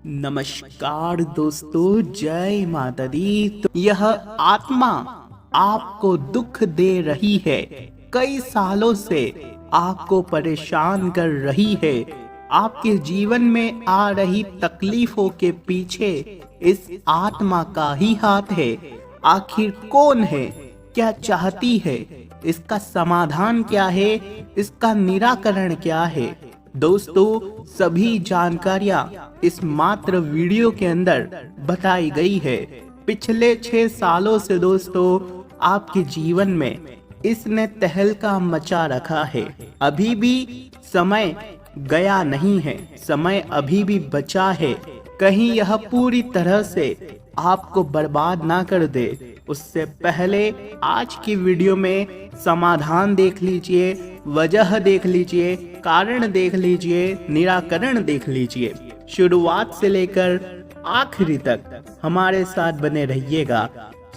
नमस्कार दोस्तों, जय माता दी। तो यह आत्मा आपको दुख दे रही है, कई सालों से आपको परेशान कर रही है। आपके जीवन में आ रही तकलीफों के पीछे इस आत्मा का ही हाथ है। आखिर कौन है, क्या चाहती है, इसका समाधान क्या है, इसका निराकरण क्या है? दोस्तों, सभी जानकारियां इस मात्र वीडियो के अंदर बताई गई है। पिछले 6 सालों से दोस्तों आपके जीवन में इसने तहलका मचा रखा है। अभी भी समय गया नहीं है, समय अभी भी बचा है। कहीं यह पूरी तरह से आपको बर्बाद ना कर दे, उससे पहले आज की वीडियो में समाधान देख लीजिए, वजह देख लीजिए, कारण देख लीजिए, निराकरण देख लीजिए। शुरुआत से लेकर आखिरी तक हमारे साथ बने रहिएगा।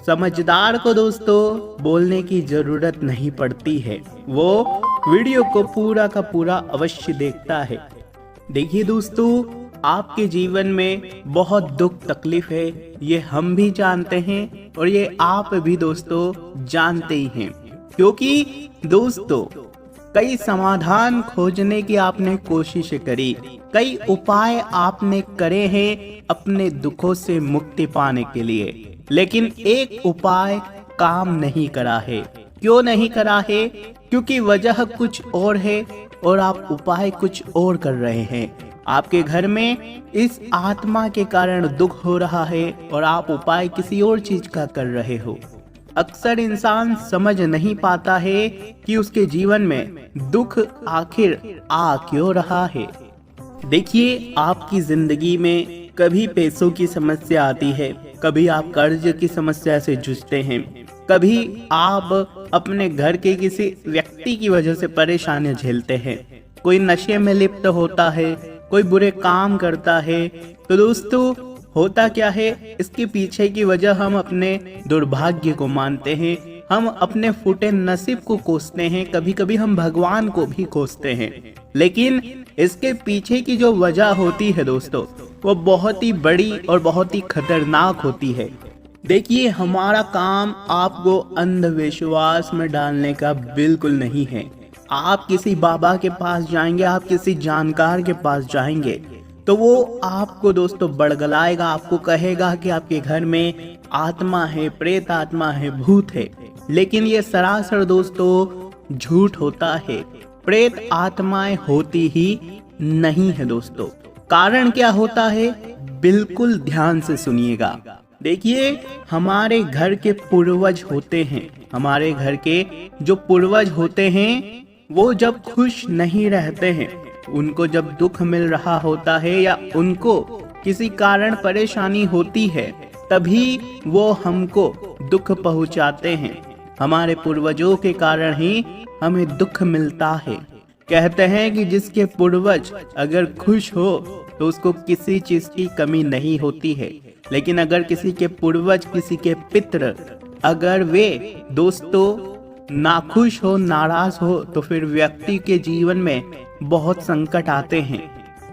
समझदार को दोस्तों बोलने की जरूरत नहीं पड़ती है, वो वीडियो को पूरा का पूरा अवश्य देखता है। देखिए दोस्तों, आपके जीवन में बहुत दुख तकलीफ है, ये हम भी जानते हैं और ये आप भी दोस्तों जानते ही हैं। क्योंकि दोस्तों कई समाधान खोजने की आपने कोशिश करी, कई उपाय आपने करे हैं अपने दुखों से मुक्ति पाने के लिए, लेकिन एक उपाय काम नहीं करा है। क्यों नहीं करा है? क्योंकि वजह कुछ और है और आप उपाय कुछ और कर रहे हैं। आपके घर में इस आत्मा के कारण दुख हो रहा है और आप उपाय किसी और चीज का कर रहे हो। अक्सर इंसान समझ नहीं पाता है कि उसके जीवन में दुख आखिर आ क्यों रहा है। देखिए, आपकी जिंदगी में कभी पैसों की समस्या आती है, कभी आप कर्ज की समस्या से जूझते हैं, कभी आप अपने घर के किसी व्यक्ति की वजह से परेशानियां झेलते हैं, कोई नशे में लिप्त होता है, कोई बुरे काम करता है। तो दोस्तों होता क्या है, इसके पीछे की वजह हम अपने दुर्भाग्य को मानते हैं, हम अपने फूटे नसीब को कोसते हैं, कभी कभी हम भगवान को भी कोसते हैं। लेकिन इसके पीछे की जो वजह होती है दोस्तों, वो बहुत ही बड़ी और बहुत ही खतरनाक होती है। देखिए, हमारा काम आपको अंधविश्वास में डालने का बिल्कुल नहीं है। आप किसी बाबा के पास जाएंगे, आप किसी जानकार के पास जाएंगे तो वो आपको दोस्तों बड़गलाएगा, आपको कहेगा कि आपके घर में आत्मा है, प्रेत आत्मा है, भूत है। लेकिन ये सरासर दोस्तों झूठ होता है। प्रेत आत्माएं होती ही नहीं है दोस्तों। कारण क्या होता है, बिल्कुल ध्यान से सुनिएगा। देखिए, हमारे घर के पूर्वज होते हैं, हमारे घर के जो पूर्वज होते हैं वो जब खुश नहीं रहते हैं, उनको जब दुख मिल रहा होता है या उनको किसी कारण परेशानी होती है, तभी वो हमको दुख पहुंचाते हैं। हमारे पूर्वजों के कारण ही हमें दुख मिलता है। कहते हैं कि जिसके पूर्वज अगर खुश हो तो उसको किसी चीज की कमी नहीं होती है, लेकिन अगर किसी के पूर्वज, किसी के पितृ अगर वे दोस्तों नाखुश हो, नाराज हो, तो फिर व्यक्ति के जीवन में बहुत संकट आते हैं।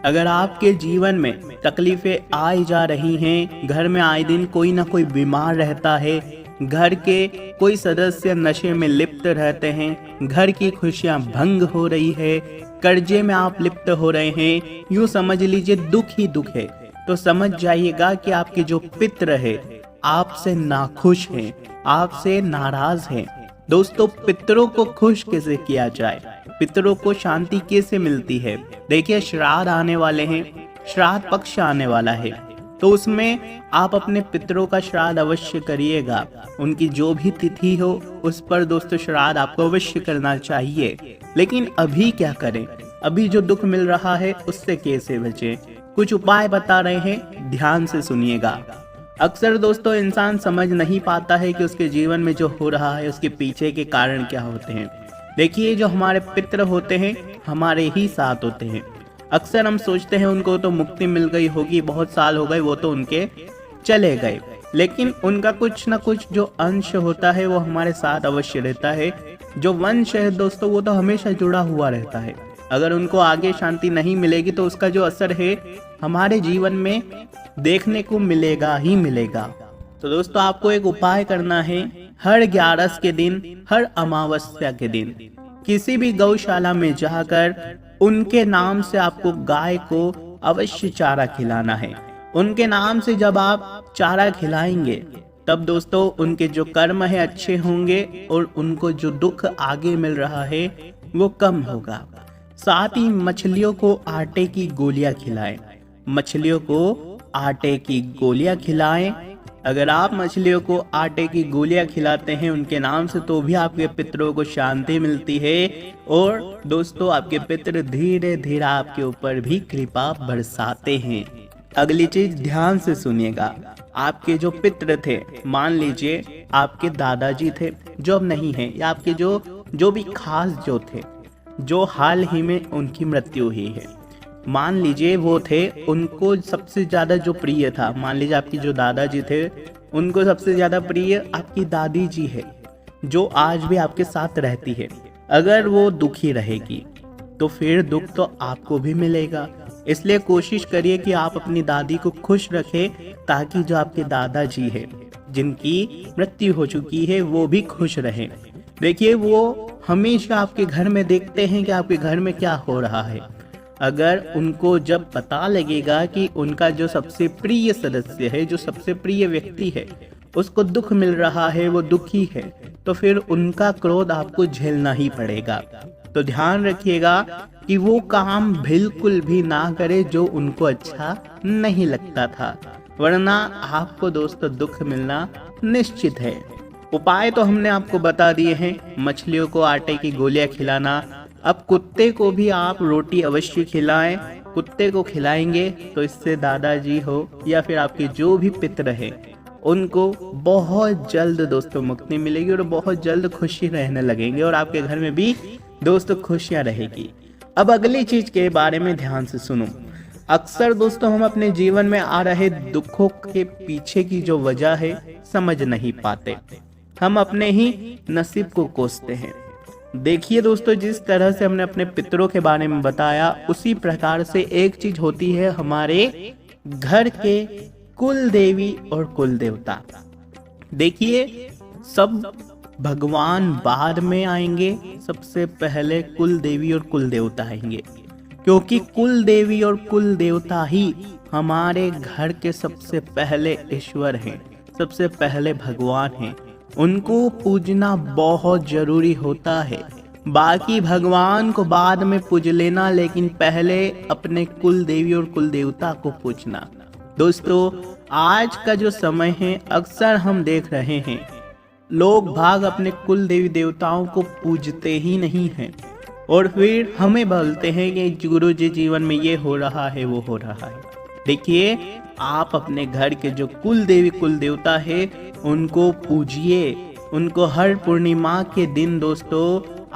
अगर आपके जीवन में तकलीफें आई जा रही हैं, घर में आए दिन कोई ना कोई बीमार रहता है, घर के कोई सदस्य नशे में लिप्त रहते हैं, घर की खुशियां भंग हो रही है, कर्जे में आप लिप्त हो रहे हैं, यूं समझ लीजिए दुख ही दुख है, तो समझ जाइएगा कि आपके जो पितृ है आपसे नाखुश हैं, आपसे नाराज हैं। दोस्तों, पितरों को खुश कैसे किया जाए, पितरों को शांति कैसे मिलती है? देखिए, श्राद्ध आने वाले हैं, श्राद्ध पक्ष आने वाला है, तो उसमें आप अपने पितरों का श्राद्ध अवश्य करिएगा। उनकी जो भी तिथि हो उस पर दोस्तों श्राद्ध आपको अवश्य करना चाहिए। लेकिन अभी क्या करें, अभी जो दुख मिल रहा है उससे कैसे बचें? कुछ उपाय बता रहे हैं, ध्यान से सुनिएगा। अक्सर दोस्तों इंसान समझ नहीं पाता है कि उसके जीवन में जो हो रहा है उसके पीछे के कारण क्या होते हैं। देखिए, जो हमारे पितृ होते हैं हमारे ही साथ होते हैं। अक्सर हम सोचते हैं उनको तो मुक्ति मिल गई होगी, बहुत साल हो गए, वो तो उनके चले गए, लेकिन उनका कुछ ना कुछ जो अंश होता है वो हमारे साथ अवश्य रहता है। जो वंश है दोस्तों वो तो हमेशा जुड़ा हुआ रहता है। अगर उनको आगे शांति नहीं मिलेगी तो उसका जो असर है हमारे जीवन में देखने को मिलेगा ही मिलेगा। तो दोस्तों आपको एक उपाय करना है, हर 11 के दिन, हर अमावस्या के दिन किसी भी गौशाला में जाकर उनके नाम से आपको गाय को अवश्य चारा खिलाना है। उनके नाम से जब आप चारा खिलाएंगे तब दोस्तों उनके जो कर्म है अच्छे होंगे और उनको जो दुख आगे मिल रहा है वो कम होगा। साथ ही मछलियों को आटे की गोलियां खिलाएं। मछलियों को आटे की गोलियां खिलाएं। अगर आप मछलियों को आटे की गोलियां खिलाते हैं उनके नाम से तो भी आपके पितरों को शांति मिलती है और दोस्तों आपके पितर धीरे धीरे आपके ऊपर भी कृपा बरसाते हैं। अगली चीज ध्यान से सुनिएगा, आपके जो पितर थे, मान लीजिए आपके दादाजी थे जो अब नहीं है, या आपके जो भी खास जो थे, जो हाल ही में उनकी मृत्यु हुई है, मान लीजिए वो थे, उनको सबसे ज्यादा जो प्रिय था, मान लीजिए आपकी जो दादाजी थे उनको सबसे ज्यादा प्रिय आपकी दादी जी है जो आज भी आपके साथ रहती है। अगर वो दुखी रहेगी तो फिर दुख तो आपको भी मिलेगा। इसलिए कोशिश करिए कि आप अपनी दादी को खुश रखें ताकि जो आपके दादाजी है जिनकी मृत्यु हो चुकी है वो भी खुश रहें। देखिए वो हमेशा आपके घर में देखते हैं कि आपके घर में क्या हो रहा है। अगर उनको जब पता लगेगा कि उनका जो सबसे प्रिय सदस्य है, जो सबसे प्रिय व्यक्ति है, उसको दुख मिल रहा है, वो दुखी है, तो फिर उनका क्रोध आपको झेलना ही पड़ेगा। तो ध्यान रखिएगा कि वो काम बिल्कुल भी ना करे जो उनको अच्छा नहीं लगता था, वरना आपको दोस्तों दुख मिलना निश्चित है। उपाय तो हमने आपको बता दिए हैं, मछलियों को आटे की गोलियां खिलाना। अब कुत्ते को भी आप रोटी अवश्य खिलाएं। कुत्ते को खिलाएंगे तो इससे दादाजी हो या फिर आपके जो भी पितर है उनको बहुत जल्द दोस्तों मुक्ति मिलेगी और बहुत जल्द खुशी रहने लगेंगे और आपके घर में भी दोस्तों खुशियां रहेगी। अब अगली चीज के बारे में ध्यान से सुनो। अक्सर दोस्तों हम अपने जीवन में आ रहे दुखों के पीछे की जो वजह है समझ नहीं पाते, हम अपने ही नसीब को कोसते हैं। देखिए दोस्तों, जिस तरह से हमने अपने पितरों के बारे में बताया उसी प्रकार से एक चीज होती है हमारे घर के कुल देवी और कुल देवता। देखिए सब भगवान बाद में आएंगे, सबसे पहले कुल देवी और कुल देवता आएंगे, क्योंकि कुल देवी और कुल देवता ही हमारे घर के सबसे पहले ईश्वर हैं, सबसे पहले भगवान हैं। उनको पूजना बहुत जरूरी होता है। बाकी भगवान को बाद में पूज लेना, लेकिन पहले अपने कुल देवी और कुल देवता को पूजना। दोस्तों आज का जो समय है अक्सर हम देख रहे हैं लोग भाग अपने कुल देवी देवताओं को पूजते ही नहीं हैं और फिर हमें बोलते हैं कि गुरु जी जीवन में ये हो रहा है वो हो रहा है। देखिए आप अपने घर के जो कुल देवी कुल देवता है उनको पूजिए, उनको हर पूर्णिमा के दिन दोस्तों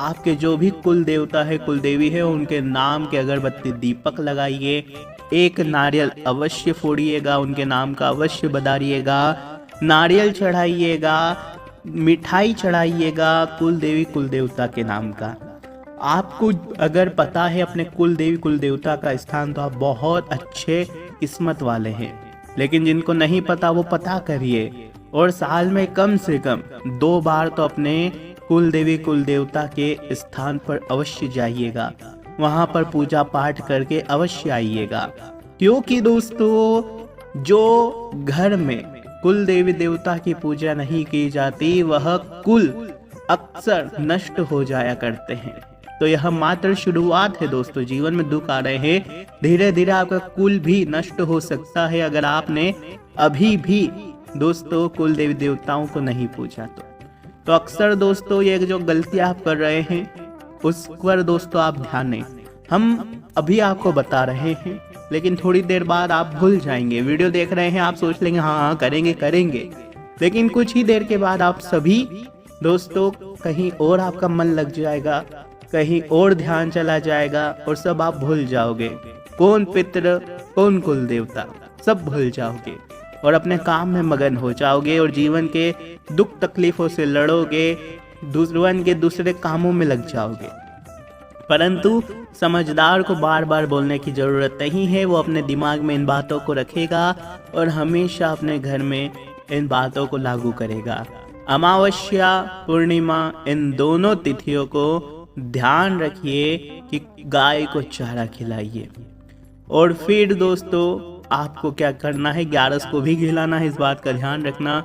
आपके जो भी कुल देवता है कुल देवी है उनके नाम के अगरबत्ती दीपक लगाइए, एक नारियल अवश्य फोड़िएगा, उनके नाम का अवश्य बधाइएगा, नारियल चढ़ाइएगा, मिठाई चढ़ाइएगा कुल देवी कुल देवता के नाम का। आपको अगर पता है अपने कुल देवी कुल देवता का स्थान तो आप बहुत अच्छे किस्मत वाले हैं, लेकिन जिनको नहीं पता वो पता करिए और साल में कम से कम 2 बार तो अपने कुल देवी कुल देवता के स्थान पर अवश्य जाइएगा, वहां पर पूजा पाठ करके अवश्य आइएगा। क्योंकि दोस्तों जो घर में कुल देवी देवता की पूजा नहीं की जाती वह कुल अक्सर नष्ट हो जाया करते हैं। तो यह मात्र शुरुआत है दोस्तों, जीवन में दुख आ रहे हैं, धीरे धीरे आपका कुल भी नष्ट हो सकता है अगर आपने अभी भी दोस्तों कुल देवी देवताओं को नहीं पूछा तो अक्सर दोस्तों ये जो गलतियां आप कर रहे हैं उस पर दोस्तों आप ध्यान नहीं, हम अभी आपको बता रहे हैं लेकिन थोड़ी देर बाद आप भूल जाएंगे। वीडियो देख रहे हैं आप सोच लेंगे हाँ करेंगे, लेकिन कुछ ही देर के बाद आप सभी दोस्तों कहीं और आपका मन लग जाएगा, कहीं और ध्यान चला जाएगा और सब आप भूल जाओगे, कौन पितृ कौन कुल देवता सब भूल जाओगे और अपने काम में मगन हो जाओगे और जीवन के दुख तकलीफों से लड़ोगे, दूसरे कामों में लग जाओगे। परंतु समझदार को बार बार बोलने की ज़रूरत नहीं है। वो अपने दिमाग में इन बातों को रखेगा और हमेशा अपने घर में इन बातों को लागू करेगा। अमावस्या पूर्णिमा इन दोनों तिथियों को ध्यान रखिए कि गाय को चारा खिलाइए। और फिर दोस्तों आपको क्या करना है, 11 को भी खिलाना है, इस बात का ध्यान रखना।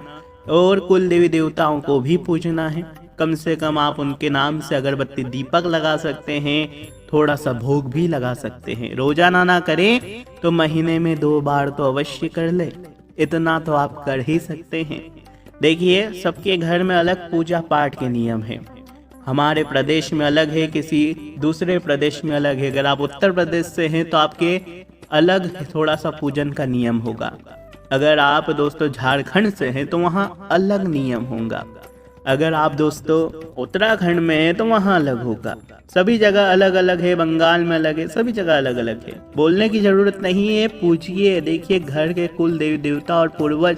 और कुल देवी देवताओं को भी पूजना है। कम से कम आप उनके नाम से अगरबत्ती दीपक लगा सकते हैं, थोड़ा सा भोग भी लगा सकते हैं। रोजाना ना करें तो महीने में 2 बार तो अवश्य कर ले, इतना तो आप कर ही सकते हैं। देखिए सबके घर में अलग पूजा पाठ के नियम हैं। हमारे प्रदेश में अलग है, किसी दूसरे प्रदेश में अलग है। अगर आप उत्तर प्रदेश से हैं तो आपके अलग थोड़ा सा पूजन का नियम होगा। अगर आप दोस्तों झारखंड से हैं तो वहाँ अलग नियम होगा। अगर आप दोस्तों उत्तराखंड में हैं तो वहाँ अलग होगा। सभी जगह अलग अलग है, बंगाल में अलग है, सभी जगह अलग अलग है। बोलने की जरूरत नहीं है, पूछिए। देखिए घर के कुल देवी देवता और पूर्वज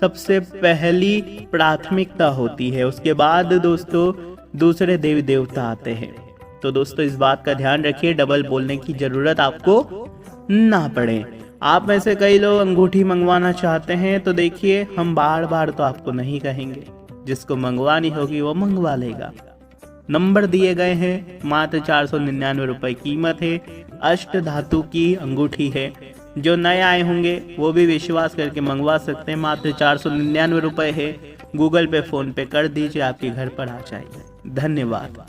सबसे पहली प्राथमिकता होती है, उसके बाद दोस्तों दूसरे देवी देवता आते हैं। तो दोस्तों इस बात का ध्यान रखिए, डबल बोलने की जरूरत आपको ना पड़े। आप में से कई लोग अंगूठी मंगवाना चाहते हैं तो देखिए हम बार बार तो आपको नहीं कहेंगे, जिसको मंगवानी होगी वो मंगवा लेगा। नंबर दिए गए हैं, मात्र 499 रुपए कीमत है। अष्ट धातु की अंगूठी है। जो नए आए होंगे वो भी विश्वास करके मंगवा सकते हैं। मात्र 499 रुपए है। गूगल पे फोन पे कर दीजिए, आपके घर पर आ जाएगा। धन्यवाद।